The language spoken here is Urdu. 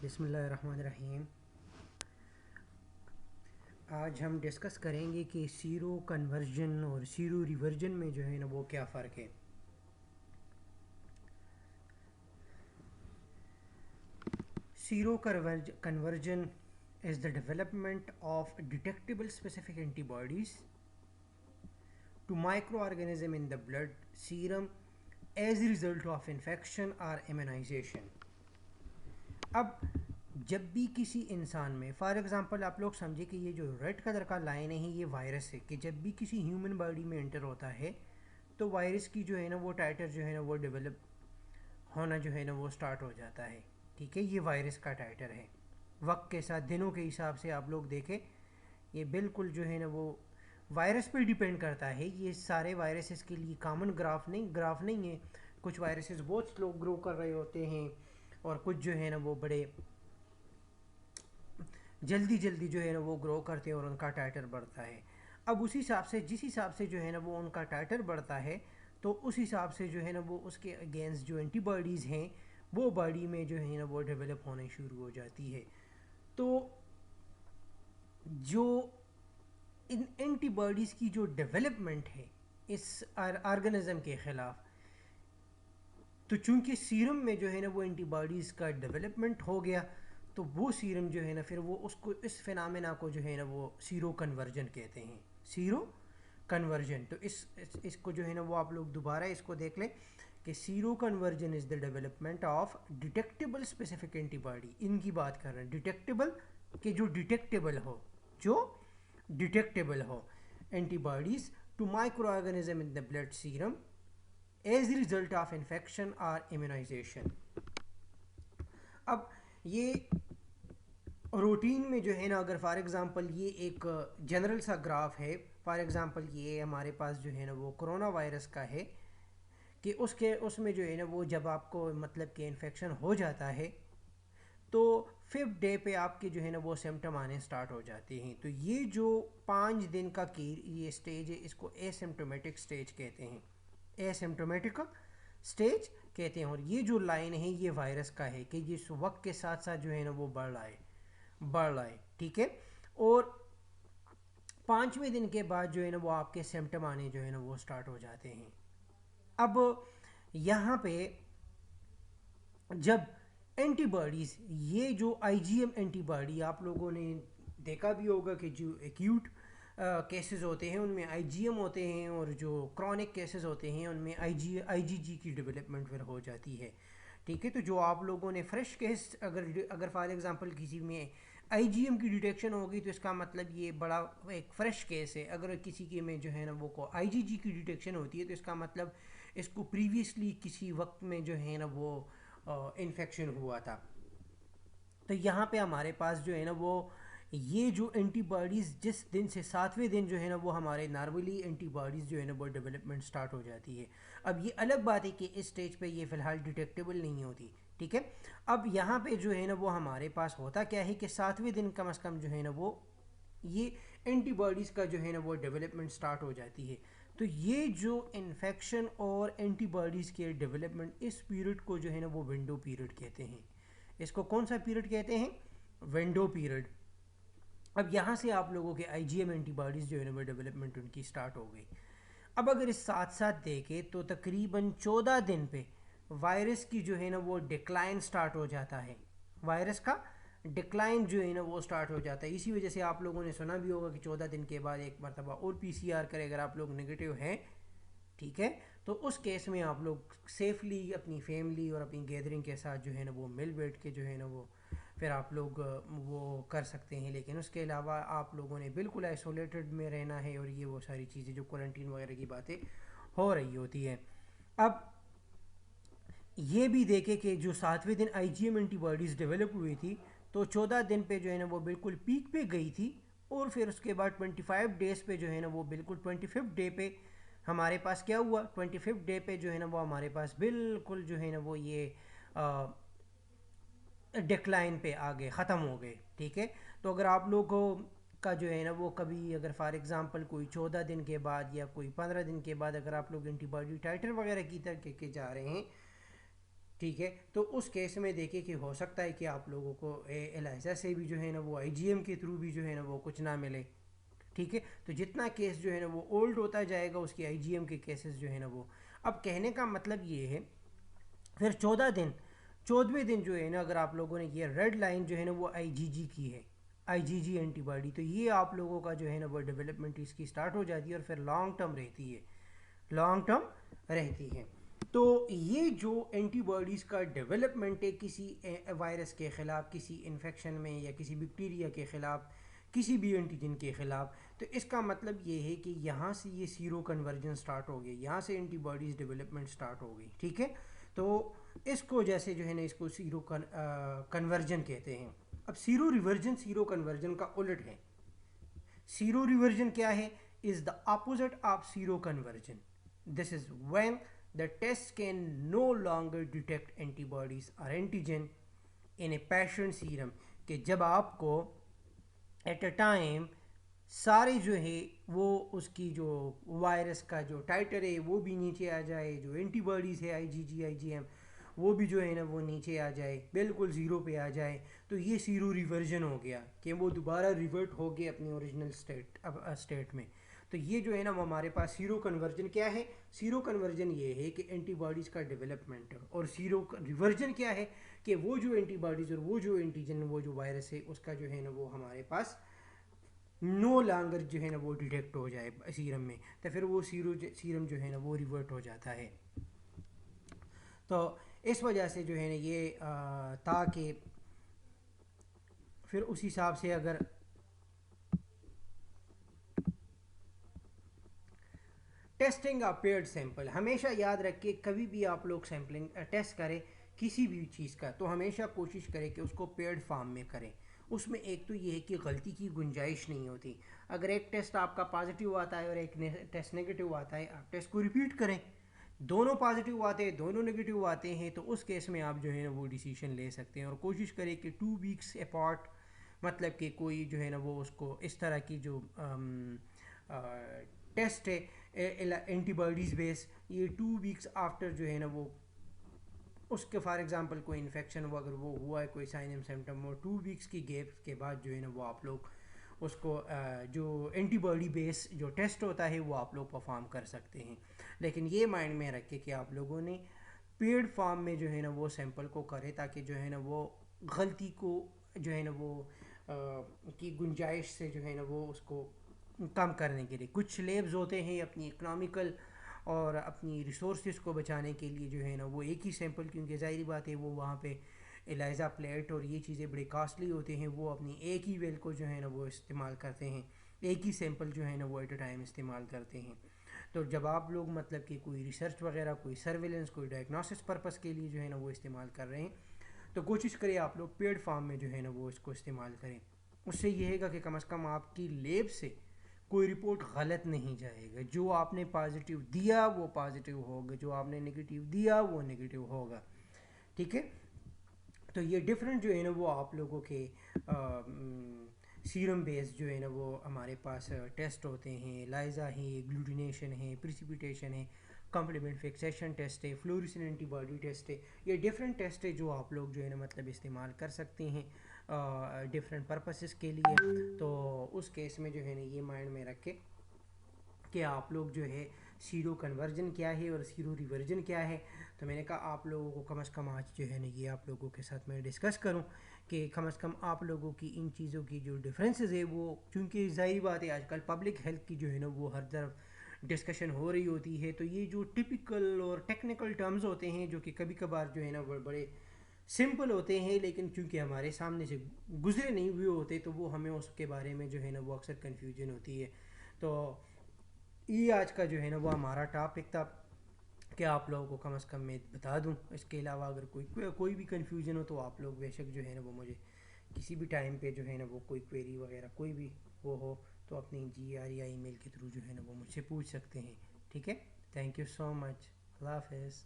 بسم اللہ الرحمن الرحیم. آج ہم ڈسکس کریں گے کہ سیرو کنورژن اور سیرو ریورژن میں جو ہے نا وہ کیا فرق ہے. سیرو conversion is the development of detectable specific antibodies to microorganism in the blood serum as a result of infection or immunization. اب جب بھی کسی انسان میں فار ایگزامپل آپ لوگ سمجھے کہ یہ جو ریڈ کلر کا لائن ہے یہ وائرس ہے، کہ جب بھی کسی ہیومن باڈی میں انٹر ہوتا ہے تو وائرس کی جو ہے نا وہ ٹائٹر جو ہے نا وہ ڈیولپ ہونا جو ہے نا وہ سٹارٹ ہو جاتا ہے. ٹھیک ہے، یہ وائرس کا ٹائٹر ہے. وقت کے ساتھ دنوں کے حساب سے آپ لوگ دیکھیں یہ بالکل جو ہے نا وہ وائرس پہ ڈیپینڈ کرتا ہے. یہ سارے وائرسز کے لیے کامن گراف نہیں ہے. کچھ وائرسز بہت سلو گرو کر رہے ہوتے ہیں اور کچھ جو ہے نا وہ بڑے جلدی جو ہے نا وہ گرو کرتے ہیں اور ان کا ٹائٹر بڑھتا ہے. اب اس حساب سے جس حساب سے جو ہے نا وہ ان کا ٹائٹر بڑھتا ہے تو اس حساب سے جو ہے نا وہ اس کے اگینسٹ جو اینٹی باڈیز ہیں وہ باڈی میں جو ہے نا وہ ڈیولپ ہونے شروع ہو جاتی ہے. تو جو ان اینٹی باڈیز کی جو ڈیولپمنٹ ہے اس آرگنزم کے خلاف، تو چونکہ سیرم میں جو ہے نا وہ اینٹی باڈیز کا ڈیولپمنٹ ہو گیا تو وہ سیرم جو ہے نا پھر وہ اس فینامنا کو جو ہے نا وہ سیرو کنورژن کہتے ہیں. سیرو کنورژن. تو اس کو جو ہے نا وہ آپ لوگ دوبارہ اس کو دیکھ لیں کہ seroconversion is the development of detectable specific antibody. ان کی بات کر رہے ہیں ڈیٹیکٹیبل، کہ جو ڈیٹیکٹیبل ہو antibodies to microorganism in the blood serum as a result of infection اور امیونائزیشن. اب یہ روٹین میں جو ہے نا اگر فار ایگزامپل یہ ایک جنرل سا گراف ہے، فار ایگزامپل یہ ہمارے پاس جو ہے نا وہ کرونا وائرس کا ہے کہ اس میں جو ہے نا وہ جب آپ کو مطلب کہ انفیکشن ہو جاتا ہے تو 5th ڈے پہ آپ کے جو ہے نا وہ سمٹم آنے سٹارٹ ہو جاتے ہیں. تو یہ جو 5 دن کا یہ سٹیج ہے اس کو اے سمٹومیٹک سٹیج کہتے ہیں. اے سمٹومیٹک سٹیج کہتے ہیں. اور یہ جو لائن ہے یہ وائرس کا ہے کہ جس وقت کے ساتھ ساتھ جو ہے نا وہ بڑھ رہا ہے. ٹھیک ہے. اور 5ویں دن کے بعد جو ہے نا وہ آپ کے سمٹم آنے جو ہے نا وہ سٹارٹ ہو جاتے ہیں. اب یہاں پہ جب اینٹی باڈیز، یہ جو آئی جی ایم اینٹی باڈی آپ لوگوں نے دیکھا بھی ہوگا کہ جو ایکیوٹ کیسز ہوتے ہیں ان میں آئی جی ایم ہوتے ہیں اور جو کرونک کیسز ہوتے ہیں ان میں آئی جی کی ڈیولپمنٹ پھر ہو جاتی ہے. ٹھیک ہے. تو جو آپ لوگوں نے فریش کیس اگر فار ایگزامپل کسی میں آئی جی ایم کی ڈیٹیکشن ہوگی تو اس کا مطلب یہ بڑا ایک فریش کیس ہے. اگر کسی کے میں جو ہے نا وہ کو آئی جی کی ڈیٹیکشن ہوتی ہے تو اس کا مطلب اس کو پریویسلی کسی وقت میں جو ہے نا وہ انفیکشن ہوا تھا. تو یہاں پہ ہمارے پاس جو ہے نا وہ یہ جو اینٹی باڈیز جس دن سے 7ویں دن جو ہے نا وہ ہمارے نارملی اینٹی باڈیز جو ہے نا وہ ڈیولپمنٹ سٹارٹ ہو جاتی ہے. اب یہ الگ بات ہے کہ اس سٹیج پہ یہ فی الحال ڈیٹیکٹیبل نہیں ہوتی. ٹھیک ہے. اب یہاں پہ جو ہے نا وہ ہمارے پاس ہوتا کیا ہے کہ 7ویں دن کم از کم جو ہے نا وہ یہ اینٹی باڈیز کا جو ہے نا وہ ڈیولپمنٹ سٹارٹ ہو جاتی ہے. تو یہ جو انفیکشن اور اینٹی باڈیز کے ڈیولپمنٹ اس پیریڈ کو جو ہے نا وہ ونڈو پیریڈ کہتے ہیں. اس کو کون سا پیریڈ کہتے ہیں؟ Window period. اب یہاں سے آپ لوگوں کے آئی جی ایم اینٹی باڈیز جو ہے نا وہ ڈیولپمنٹ ان کی سٹارٹ ہو گئی. اب اگر اس ساتھ ساتھ دیکھیں تو تقریباً 14 دن پہ وائرس کی جو ہے نا وہ ڈکلائن سٹارٹ ہو جاتا ہے. وائرس کا ڈکلائن جو ہے نا وہ سٹارٹ ہو جاتا ہے. اسی وجہ سے آپ لوگوں نے سنا بھی ہوگا کہ 14 دن کے بعد ایک مرتبہ اور پی سی آر کرے اگر آپ لوگ نگیٹو ہیں. ٹھیک ہے. تو اس کیس میں آپ لوگ سیفلی اپنی فیملی اور اپنی گیدرنگ کے ساتھ جو ہے نا وہ مل بیٹھ کے جو ہے نا وہ پھر آپ لوگ وہ کر سکتے ہیں. لیکن اس کے علاوہ آپ لوگوں نے بالکل آئسولیٹڈ میں رہنا ہے اور یہ وہ ساری چیزیں جو کوارنٹین وغیرہ کی باتیں ہو رہی ہوتی ہیں. اب یہ بھی دیکھیں کہ جو 7ویں دن I G M antibodies develop ہوئی تھی تو 14 دن پہ جو ہے نا وہ بالکل پیک پہ گئی تھی اور پھر اس کے بعد 25 ڈیز پہ جو ہے نا وہ بالکل 25 ڈے پہ ہمارے پاس کیا ہوا. 25 ڈے پہ جو ہے نا وہ ہمارے پاس بالکل جو ہے نا وہ یہ ڈکلائن پہ آ گئے، ختم ہو گئے. ٹھیک ہے. تو اگر آپ لوگوں کا جو ہے نا وہ کبھی اگر فار ایگزامپل کوئی 14 دن کے بعد یا کوئی 15 دن کے بعد اگر آپ لوگ اینٹی باڈی ٹائٹر وغیرہ کی طرح کے جا رہے ہیں ٹھیک ہے، تو اس کیس میں دیکھیں کہ ہو سکتا ہے کہ آپ لوگوں کو ایلائزا سے بھی جو ہے نا وہ آئی جی ایم کے تھرو بھی جو ہے نا وہ کچھ نہ ملے. ٹھیک ہے، تو جتنا کیس جو ہے نا وہ اولڈ ہوتا جائے گا اس کی آئی جی ایم کے کیسز جو ہے نا وہ. اب کہنے کا مطلب یہ ہے پھر 14 دن، 14ویں دن جو ہے نا اگر آپ لوگوں نے یہ ریڈ لائن جو ہے نا وہ آئی جی جی کی ہے، آئی جی جی اینٹی باڈی، تو یہ آپ لوگوں کا جو ہے نا وہ ڈیولپمنٹ اس کی سٹارٹ ہو جاتی ہے اور پھر لانگ ٹرم رہتی ہے، لانگ ٹرم رہتی ہے. تو یہ جو اینٹی باڈیز کا ڈیولپمنٹ ہے کسی وائرس کے خلاف، کسی انفیکشن میں یا کسی بیکٹیریا کے خلاف، کسی بھی اینٹیجن کے خلاف، تو اس کا مطلب یہ ہے کہ یہاں سے یہ سیرو کنورجن سٹارٹ ہو گئی، یہاں سے اینٹی باڈیز ڈیولپمنٹ سٹارٹ ہو گئی. ٹھیک ہے، تو اس کو جیسے جو ہے نا اس کو سیرو کنورجن کہتے ہیں. اب سیرو ریورجن سیرو کنورجن کا الٹ ہے. سیرو ریورجن کیا ہے؟ Is the opposite of seroconversion. This is when the test can no longer detect antibodies or antigen in a patient serum. کہ جب آپ کو ایٹ اے ٹائم سارے جو ہے وہ اس کی جو وائرس کا جو ٹائٹر ہے وہ بھی نیچے آ جائے، جو اینٹی باڈیز ہے آئی جی جی آئی جی ایم وہ بھی جو ہے نا وہ نیچے آ جائے، بالکل زیرو پہ آ جائے، تو یہ سیرو ریورژن ہو گیا کہ وہ دوبارہ ریورٹ ہو گئے اپنی اوریجنل اسٹیٹ میں. تو یہ جو ہے نا وہ ہمارے پاس سیرو کنورجن کیا ہے؟ سیرو کنورجن یہ ہے کہ اینٹی باڈیز کا ڈیولپمنٹ، اور سیرو ریورجن کیا ہے کہ وہ جو اینٹی باڈیز اور وہ جو اینٹیجن وہ جو وائرس ہے اس کا جو ہے نا وہ ہمارے پاس نو لانگر جو ہے نا وہ ڈیٹیکٹ ہو جائے سیرم میں، تو پھر وہ سیرم جو ہے نا وہ ریورٹ ہو جاتا ہے. تو اس وجہ سے جو ہے نا یہ تاکہ پھر اس حساب سے اگر ٹیسٹنگ آف پیئرڈ سیمپل، ہمیشہ یاد رکھیے کبھی بھی آپ لوگ سیمپلنگ ٹیسٹ کریں کسی بھی چیز کا تو ہمیشہ کوشش کریں کہ اس کو پیئرڈ فارم میں کریں. اس میں ایک تو یہ ہے کہ غلطی کی گنجائش نہیں ہوتی. اگر ایک ٹیسٹ آپ کا پازیٹیو آتا ہے اور ایک ٹیسٹ نگیٹیو آتا ہے، آپ ٹیسٹ کو ریپیٹ کریں. دونوں پازیٹیو آتے ہیں، دونوں نگیٹیو آتے ہیں، تو اس کیس میں آپ جو ہے نا وہ ڈیسیشن لے سکتے ہیں. اور کوشش کریں کہ 2 ویکس اپارٹ، مطلب کہ کوئی جو ہے نا وہ اس کو اس طرح کی جو ٹیسٹ ہے اینٹی باڈیز بیس، یہ 2 ویکس آفٹر جو ہے نا وہ اس کے فار ایگزامپل کوئی انفیکشن ہوا، اگر وہ ہوا ہے کوئی سائن اینڈ سمٹم، وہ 2 ویکس کی گیپ کے بعد جو ہے نا وہ آپ لوگ اس کو جو اینٹی باڈی بیس جو ٹیسٹ ہوتا ہے وہ آپ لوگ پرفارم کر سکتے ہیں. لیکن یہ مائنڈ میں رکھے کہ آپ لوگوں نے پیڈ فارم میں جو ہے نا وہ سیمپل کو کرے تاکہ جو ہے نا وہ غلطی کو جو ہے نا وہ کی گنجائش سے جو ہے نا وہ اس کو کم کرنے کے لیے. کچھ لیبز ہوتے ہیں اپنی اکنامیکل اور اپنی ریسورسز کو بچانے کے لیے جو ہے نا وہ ایک ہی سیمپل، کیونکہ ظاہری بات ہے وہ وہاں پہ ایلائزا پلیٹ اور یہ چیزیں بڑے کاسٹلی ہوتے ہیں، وہ اپنی ایک ہی ویل کو جو ہے نا وہ استعمال کرتے ہیں، ایک ہی سیمپل جو ہے نا وہ ایٹ اے ٹائم استعمال کرتے ہیں. تو جب آپ لوگ مطلب کہ کوئی ریسرچ وغیرہ، کوئی سرویلنس، کوئی ڈائگنوسس پرپس کے لیے جو ہے نا وہ استعمال کر رہے ہیں، تو کوشش کریں آپ لوگ پیڈ فارم میں جو ہے نا وہ اس کو استعمال کریں. اس سے یہ ہے کہ کم از کم آپ کی لیب سے کوئی رپورٹ غلط نہیں جائے گا. جو آپ نے پازیٹیو دیا وہ پازیٹیو ہوگا، جو آپ نے نگیٹیو دیا وہ نگیٹیو ہوگا. ٹھیک ہے، تو یہ ڈفرینٹ جو ہے نا وہ آپ لوگوں کے سیرم بیس جو ہے نا وہ ہمارے پاس ٹیسٹ ہوتے ہیں. لائزا ہے، گلوٹینیشن ہے، پریسیپیٹیشن ہے، کمپلیمنٹ فکسیشن ٹیسٹ ہے، فلوریسن اینٹی باڈی ٹیسٹ ہے. یہ ڈفرینٹ ٹیسٹ ہے جو آپ لوگ جو ہے نا مطلب استعمال کر سکتے ہیں ڈفرینٹ پرپسز کے لیے. تو اس کیس میں جو ہے نا یہ مائنڈ میں رکھے کہ آپ لوگ جو ہے سیرو کنورجن کیا ہے اور سیرو ریورجن کیا ہے. تو میں نے کہا آپ لوگوں کو کم از کم آج جو ہے نا یہ آپ لوگوں کے ساتھ میں ڈسکس کروں کہ کم از کم آپ لوگوں کی ان چیزوں کی جو ڈفرینسز ہے وہ، چونکہ ظاہری بات ہے آج کل پبلک ہیلتھ کی جو ہے نا وہ ہر طرف ڈسکشن ہو رہی ہوتی ہے، تو یہ جو ٹپیکل اور ٹیکنیکل ٹرمز ہوتے ہیں جو کہ کبھی کبھار جو ہے نا بڑے سمپل ہوتے ہیں لیکن چونکہ ہمارے سامنے سے گزرے نہیں ہوئے ہوتے تو وہ ہمیں اس کے بارے میں جو ہے نا وہ اکثر کنفیوژن ہوتی ہے. تو یہ آج کا جو ہے نا وہ ہمارا ٹاپک تھا کہ آپ لوگوں کو کم از کم میں بتا دوں. اس کے علاوہ اگر کوئی بھی کنفیوژن ہو تو آپ لوگ بے شک جو ہے نا وہ مجھے کسی بھی ٹائم پہ جو ہے نا وہ کوئی کویری وغیرہ کوئی بھی وہ ہو تو اپنی جی آر یا ای میل کے تھرو جو ہے نا وہ مجھ سے پوچھ سکتے ہیں. ٹھیک ہے، تھینک یو سو مچ، اللہ حافظ.